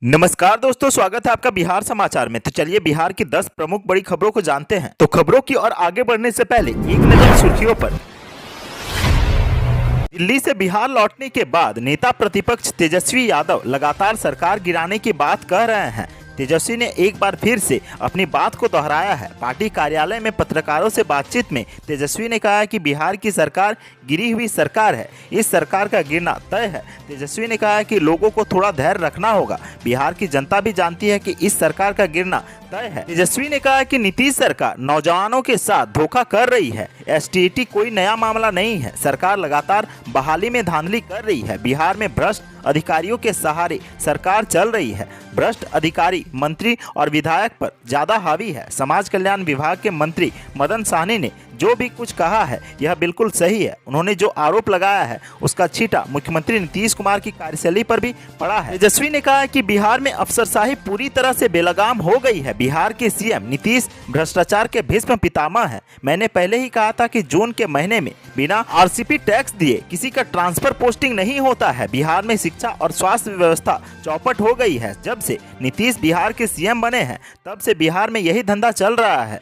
नमस्कार दोस्तों, स्वागत है आपका बिहार समाचार में। तो चलिए बिहार की 10 प्रमुख बड़ी खबरों को जानते हैं। तो खबरों की ओर आगे बढ़ने से पहले एक नजर सुर्खियों पर। दिल्ली से बिहार लौटने के बाद नेता प्रतिपक्ष तेजस्वी यादव लगातार सरकार गिराने की बात कह रहे हैं। तेजस्वी ने एक बार फिर से अपनी बात को दोहराया है। पार्टी कार्यालय में पत्रकारों से बातचीत में तेजस्वी ने कहा कि बिहार की सरकार गिरी हुई सरकार है, इस सरकार का गिरना तय है। तेजस्वी ने कहा कि लोगों को थोड़ा धैर्य रखना होगा, बिहार की जनता भी जानती है कि इस सरकार का गिरना तय है। तेजस्वी ने कहा कि नीतीश सरकार नौजवानों के साथ धोखा कर रही है। एसटीईटी कोई नया मामला नहीं है, सरकार लगातार बहाली में धांधली कर रही है। बिहार में भ्रष्ट अधिकारियों के सहारे सरकार चल रही है। भ्रष्ट अधिकारी मंत्री और विधायक पर ज्यादा हावी है। समाज कल्याण विभाग के मंत्री मदन साहनी ने जो भी कुछ कहा है यह बिल्कुल सही है। उन्होंने जो आरोप लगाया है उसका छींटा मुख्यमंत्री नीतीश कुमार की कार्यशैली पर भी पड़ा है। तेजस्वी ने कहा कि बिहार में अफसरशाही पूरी तरह से बेलगाम हो गई है। बिहार के सीएम नीतीश भ्रष्टाचार के भीष्म पितामह है। मैंने पहले ही कहा था कि जून के महीने में बिना आरसीपी टैक्स दिए किसी का ट्रांसफर पोस्टिंग नहीं होता है। बिहार में शिक्षा और स्वास्थ्य व्यवस्था चौपट हो गई है। जब से नीतीश बिहार के सीएम बने हैं तब से बिहार में यही धंधा चल रहा है।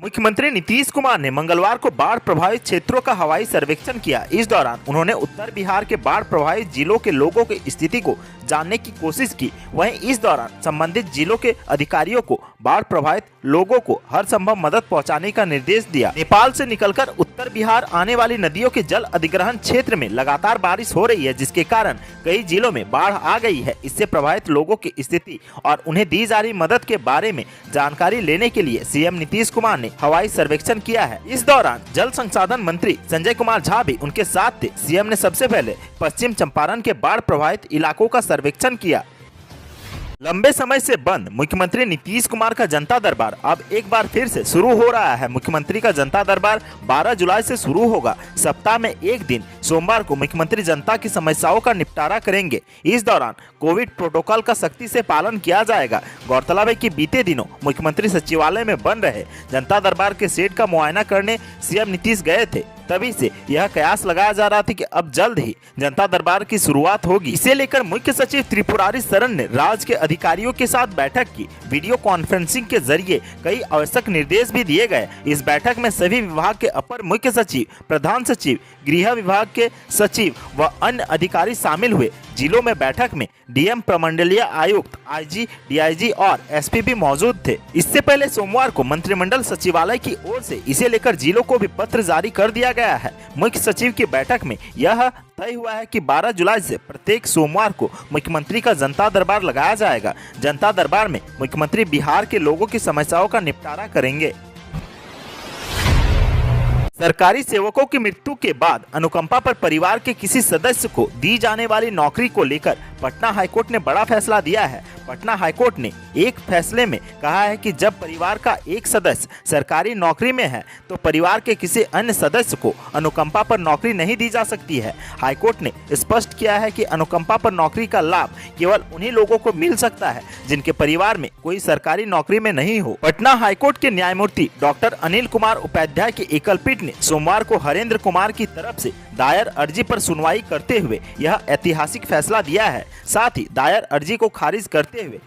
मुख्यमंत्री नीतीश कुमार ने मंगलवार को बाढ़ प्रभावित क्षेत्रों का हवाई सर्वेक्षण किया। इस दौरान उन्होंने उत्तर बिहार के बाढ़ प्रभावित जिलों के लोगों की स्थिति को जानने की कोशिश की। वहीं इस दौरान संबंधित जिलों के अधिकारियों को बाढ़ प्रभावित लोगों को हर संभव मदद पहुंचाने का निर्देश दिया। नेपाल से निकलकर उत्तर बिहार आने वाली नदियों के जल अधिग्रहण क्षेत्र में लगातार बारिश हो रही है, जिसके कारण कई जिलों में बाढ़ आ गई है। इससे प्रभावित लोगों की स्थिति और उन्हें दी जा रही मदद के बारे में जानकारी लेने के लिए सीएम नीतीश कुमार ने हवाई सर्वेक्षण किया है। इस दौरान जल संसाधन मंत्री संजय कुमार झा भी उनके साथ थे। सीएम ने सबसे पहले पश्चिम चंपारण के बाढ़ प्रभावित इलाकों का सर्वेक्षण किया। लंबे समय से बंद मुख्यमंत्री नीतीश कुमार का जनता दरबार अब एक बार फिर से शुरू हो रहा है। मुख्यमंत्री का जनता दरबार 12 जुलाई से शुरू होगा। सप्ताह में एक दिन सोमवार को मुख्यमंत्री जनता की समस्याओं का निपटारा करेंगे। इस दौरान कोविड प्रोटोकॉल का सख्ती से पालन किया जाएगा। गौरतलब है कि बीते दिनों मुख्यमंत्री सचिवालय में बन रहे जनता दरबार के सेट का मुआयना करने सीएम नीतीश गए थे। तभी से यह कयास लगाया जा रहा था कि अब जल्द ही जनता दरबार की शुरुआत होगी। इसे लेकर मुख्य सचिव त्रिपुरारी शरण ने राज्य के अधिकारियों के साथ बैठक की। वीडियो कॉन्फ्रेंसिंग के जरिए कई आवश्यक निर्देश भी दिए गए। इस बैठक में सभी विभाग के अपर मुख्य सचिव, प्रधान सचिव, गृह विभाग के सचिव व अन्य अधिकारी शामिल हुए। जिलों में बैठक में डीएम, प्रमंडलीय आयुक्त, आईजी, डीआईजी और एसपी भी मौजूद थे। इससे पहले सोमवार को मंत्रिमंडल सचिवालय की ओर से इसे लेकर जिलों को भी पत्र जारी कर दिया गया है। मुख्य सचिव की बैठक में यह तय हुआ है कि 12 जुलाई से प्रत्येक सोमवार को मुख्यमंत्री का जनता दरबार लगाया जाएगा। जनता दरबार में मुख्यमंत्री बिहार के लोगों की समस्याओं का निपटारा करेंगे। सरकारी सेवकों की मृत्यु के बाद अनुकंपा पर परिवार के किसी सदस्य को दी जाने वाली नौकरी को लेकर पटना हाईकोर्ट ने बड़ा फैसला दिया है। पटना हाईकोर्ट ने एक फैसले में कहा है कि जब परिवार का एक सदस्य सरकारी नौकरी में है तो परिवार के किसी अन्य सदस्य को अनुकंपा पर नौकरी नहीं दी जा सकती है। हाईकोर्ट ने स्पष्ट किया है कि अनुकंपा पर नौकरी का लाभ केवल उन्हीं लोगों को मिल सकता है जिनके परिवार में कोई सरकारी नौकरी में नहीं हो। पटना हाईकोर्ट के न्यायमूर्ति डॉक्टर अनिल कुमार उपाध्याय की एकल पीठ ने सोमवार को हरेंद्र कुमार की तरफ से दायर अर्जी पर सुनवाई करते हुए यह ऐतिहासिक फैसला दिया है। साथ ही दायर अर्जी को खारिज करते हुए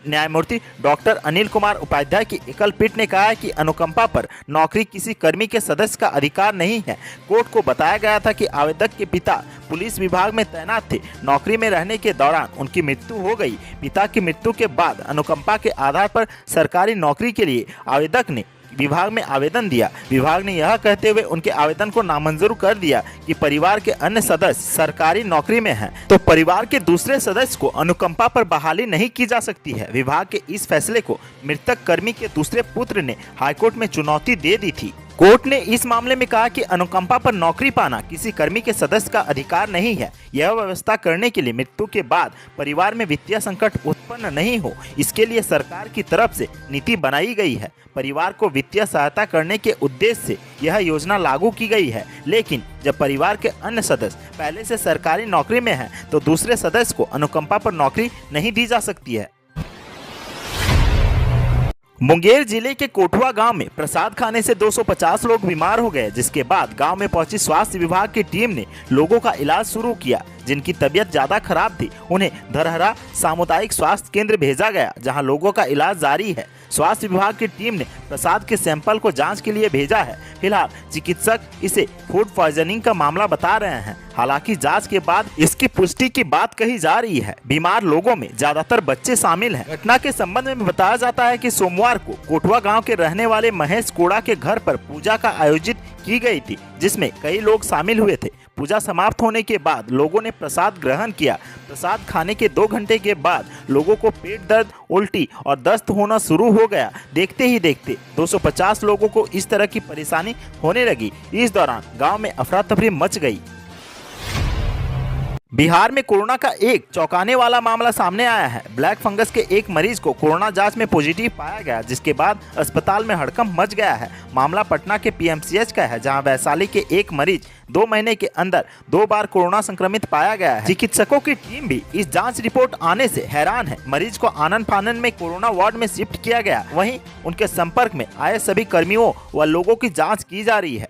न्यायमूर्ति डॉक्टर अनिल कुमार उपाध्याय की एकल पीठ ने कहा है कि अनुकंपा पर नौकरी किसी कर्मी के सदस्य का अधिकार नहीं है। कोर्ट को बताया गया था कि आवेदक के पिता पुलिस विभाग में तैनात थे। नौकरी में रहने के दौरान उनकी मृत्यु हो गई। पिता की मृत्यु के बाद अनुकंपा के आधार पर सरकारी नौकरी के लिए आवेदक ने विभाग में आवेदन दिया। विभाग ने यह कहते हुए उनके आवेदन को नामंजूर कर दिया कि परिवार के अन्य सदस्य सरकारी नौकरी में हैं, तो परिवार के दूसरे सदस्य को अनुकंपा पर बहाली नहीं की जा सकती है। विभाग के इस फैसले को मृतक कर्मी के दूसरे पुत्र ने हाईकोर्ट में चुनौती दे दी थी। कोर्ट ने इस मामले में कहा कि अनुकंपा पर नौकरी पाना किसी कर्मी के सदस्य का अधिकार नहीं है। यह व्यवस्था करने के लिए मृत्यु के बाद परिवार में वित्तीय संकट उत्पन्न नहीं हो, इसके लिए सरकार की तरफ से नीति बनाई गई है। परिवार को वित्तीय सहायता करने के उद्देश्य से यह योजना लागू की गई है। लेकिन जब परिवार के अन्य सदस्य पहले से सरकारी नौकरी में हैं, तो दूसरे सदस्य को अनुकंपा पर नौकरी नहीं दी जा सकती है। मुंगेर जिले के कोठवा गांव में प्रसाद खाने से 250 लोग बीमार हो गए, जिसके बाद गांव में पहुंची स्वास्थ्य विभाग की टीम ने लोगों का इलाज शुरू किया। जिनकी तबीयत ज्यादा खराब थी उन्हें धरहरा सामुदायिक स्वास्थ्य केंद्र भेजा गया, जहां लोगों का इलाज जारी है। स्वास्थ्य विभाग की टीम ने प्रसाद के सैंपल को जांच के लिए भेजा है। फिलहाल चिकित्सक इसे फूड पॉइजनिंग का मामला बता रहे हैं। हालांकि जांच के बाद इसकी पुष्टि की बात कही जा रही है। बीमार लोगों में ज्यादातर बच्चे शामिल हैं। घटना के संबंध में बताया जाता है कि सोमवार को कोठवा गांव के रहने वाले महेश कोड़ा के घर पर पूजा का आयोजित की गई थी, जिसमें कई लोग शामिल हुए थे। पूजा समाप्त होने के बाद लोगों ने प्रसाद ग्रहण किया। प्रसाद खाने के 2 घंटे के बाद लोगों को पेट दर्द, उल्टी और दस्त होना शुरू हो गया। देखते ही देखते 250 लोगों को इस तरह की परेशानी होने लगी। इस दौरान गांव में अफरा तफरी मच गई। बिहार में कोरोना का एक चौंकाने वाला मामला सामने आया है। ब्लैक फंगस के एक मरीज को कोरोना जांच में पॉजिटिव पाया गया, जिसके बाद अस्पताल में हड़कंप मच गया है। मामला पटना के पीएमसीएच का है, जहां वैशाली के एक मरीज 2 महीने के अंदर 2 बार कोरोना संक्रमित पाया गया है। चिकित्सकों की टीम भी इस जांच रिपोर्ट आने से हैरान है। मरीज को आनन फानन में कोरोना वार्ड में शिफ्ट किया गया। वहीं उनके संपर्क में आए सभी कर्मियों व लोगों की जाँच की जा रही है।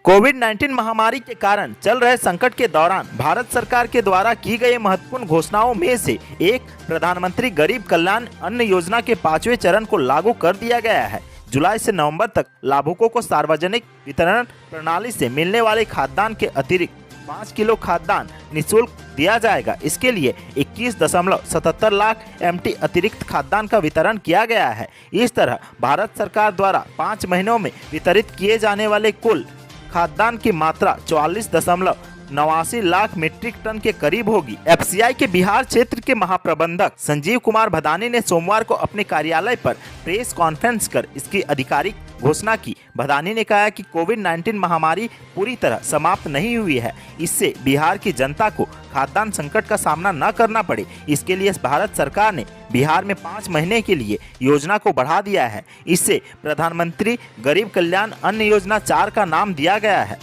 कोविड-19 महामारी के कारण चल रहे संकट के दौरान भारत सरकार के द्वारा की गई महत्वपूर्ण घोषणाओं में से एक प्रधानमंत्री गरीब कल्याण अन्न योजना के 5वें चरण को लागू कर दिया गया है। जुलाई से नवंबर तक लाभुकों को सार्वजनिक वितरण प्रणाली से मिलने वाले खाद्यान्न के अतिरिक्त 5 किलो खाद्यान्न निःशुल्क दिया जाएगा। इसके लिए 21.77 लाख MT अतिरिक्त खाद्यान्न का वितरण किया गया है। इस तरह भारत सरकार द्वारा 5 महीनों में वितरित किए जाने वाले कुल खाद्यान्न की मात्रा 44.89 लाख मीट्रिक टन के करीब होगी। FCI के बिहार क्षेत्र के महाप्रबंधक संजीव कुमार भदानी ने सोमवार को अपने कार्यालय पर प्रेस कॉन्फ्रेंस कर इसकी आधिकारिक घोषणा की। भदानी ने कहा कि कोविड-19 महामारी पूरी तरह समाप्त नहीं हुई है। इससे बिहार की जनता को खाद्यान्न संकट का सामना न करना पड़े, इसके लिए भारत सरकार ने बिहार में 5 महीने के लिए योजना को बढ़ा दिया है। इससे प्रधानमंत्री गरीब कल्याण अन्न योजना 4 का नाम दिया गया है।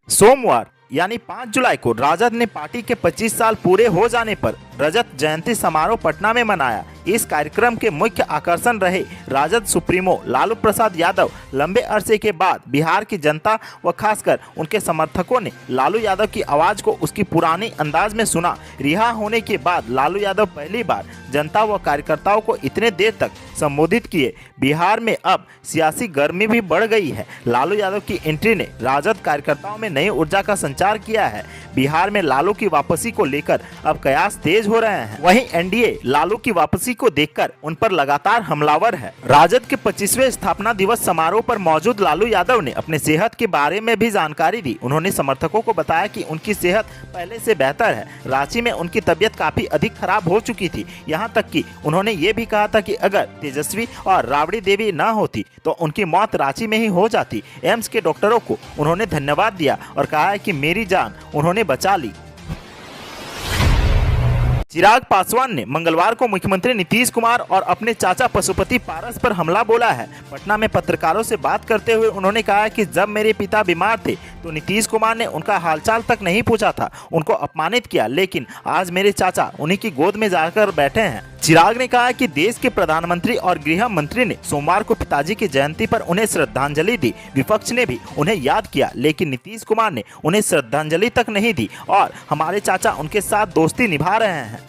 सोमवार यानी 5 जुलाई को राजद ने पार्टी के 25 साल पूरे हो जाने पर रजत जयंती समारोह पटना में मनाया। इस कार्यक्रम के मुख्य आकर्षण रहे राजद सुप्रीमो लालू प्रसाद यादव। लंबे अरसे के बाद बिहार की जनता व खासकर उनके समर्थकों ने लालू यादव की आवाज को उसकी पुरानी अंदाज में सुना। रिहा होने के बाद लालू यादव पहली बार जनता व कार्यकर्ताओं को इतने देर तक संबोधित किए। बिहार में अब सियासी गर्मी भी बढ़ गई है। लालू यादव की एंट्री ने राजद कार्यकर्ताओं में नई ऊर्जा का संचार किया है। बिहार में लालू की वापसी को लेकर अब कयास तेज हो रहे हैं। वहीं एनडीए लालू की वापसी को देखकर उन पर लगातार हमलावर है। राजद के 25वें स्थापना दिवस समारोह पर मौजूद लालू यादव ने अपने सेहत के बारे में भी जानकारी दी। उन्होंने समर्थकों को बताया कि उनकी सेहत पहले से बेहतर है। रांची में उनकी तबीयत काफी अधिक खराब हो चुकी थी। यहाँ तक कि उन्होंने ये भी कहा था कि अगर तेजस्वी और राबड़ी देवी न होती तो उनकी मौत रांची में ही हो जाती। एम्स के डॉक्टरों को उन्होंने धन्यवाद दिया और कहा है कि मेरी जान उन्होंने बचा ली। चिराग पासवान ने मंगलवार को मुख्यमंत्री नीतीश कुमार और अपने चाचा पशुपति पारस पर हमला बोला है। पटना में पत्रकारों से बात करते हुए उन्होंने कहा कि जब मेरे पिता बीमार थे तो नीतीश कुमार ने उनका हालचाल तक नहीं पूछा था, उनको अपमानित किया, लेकिन आज मेरे चाचा उन्हीं की गोद में जाकर बैठे हैं। चिराग ने कहा कि देश के प्रधानमंत्री और गृह मंत्री ने सोमवार को पिताजी की जयंती पर उन्हें श्रद्धांजलि दी। विपक्ष ने भी उन्हें याद किया, लेकिन नीतीश कुमार ने उन्हें श्रद्धांजलि तक नहीं दी और हमारे चाचा उनके साथ दोस्ती निभा रहे हैं।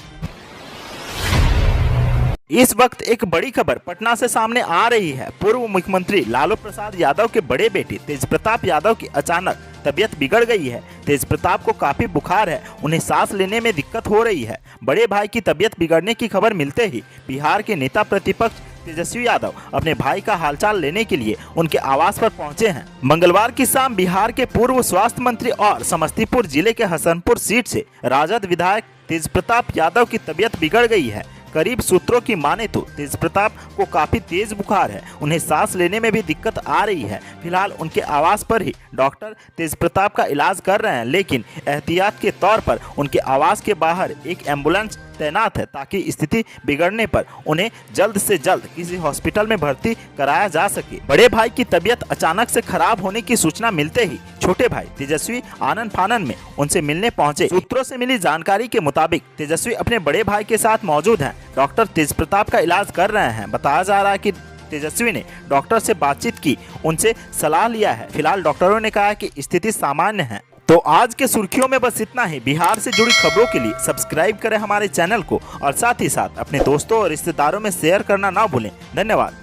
इस वक्त एक बड़ी खबर पटना से सामने आ रही है। पूर्व मुख्यमंत्री लालू प्रसाद यादव के बड़े बेटे तेजप्रताप यादव की अचानक तबीयत बिगड़ गई है। तेजप्रताप को काफी बुखार है, उन्हें सांस लेने में दिक्कत हो रही है। बड़े भाई की तबीयत बिगड़ने की खबर मिलते ही बिहार के नेता प्रतिपक्ष तेजस्वी यादव अपने भाई का हालचाल लेने के लिए उनके आवास पर पहुंचे हैं। मंगलवार की शाम बिहार के पूर्व स्वास्थ्य मंत्री और समस्तीपुर जिले के हसनपुर सीट से राजद विधायक तेजप्रताप यादव की तबीयत बिगड़ गई है। करीब सूत्रों की माने तो तेजप्रताप को काफी तेज बुखार है, उन्हें सांस लेने में भी दिक्कत आ रही है। फिलहाल उनके आवास पर ही डॉक्टर तेजप्रताप का इलाज कर रहे हैं, लेकिन एहतियात के तौर पर उनके आवास के बाहर एक एम्बुलेंस तैनात है ताकि स्थिति बिगड़ने पर उन्हें जल्द से जल्द किसी हॉस्पिटल में भर्ती कराया जा सके। बड़े भाई की तबीयत अचानक से खराब होने की सूचना मिलते ही छोटे भाई तेजस्वी आनन फानन में उनसे मिलने पहुंचे। सूत्रों से मिली जानकारी के मुताबिक तेजस्वी अपने बड़े भाई के साथ मौजूद हैं। डॉक्टर तेज प्रताप का इलाज कर रहे हैं। बताया जा रहा है कि तेजस्वी ने डॉक्टर से बातचीत की, उनसे सलाह लिया है। फिलहाल डॉक्टरों ने कहा है कि स्थिति सामान्य है। तो आज के सुर्खियों में बस इतना ही। बिहार से जुड़ी खबरों के लिए सब्सक्राइब करें हमारे चैनल को और साथ ही साथ अपने दोस्तों और रिश्तेदारों में शेयर करना ना भूलें। धन्यवाद।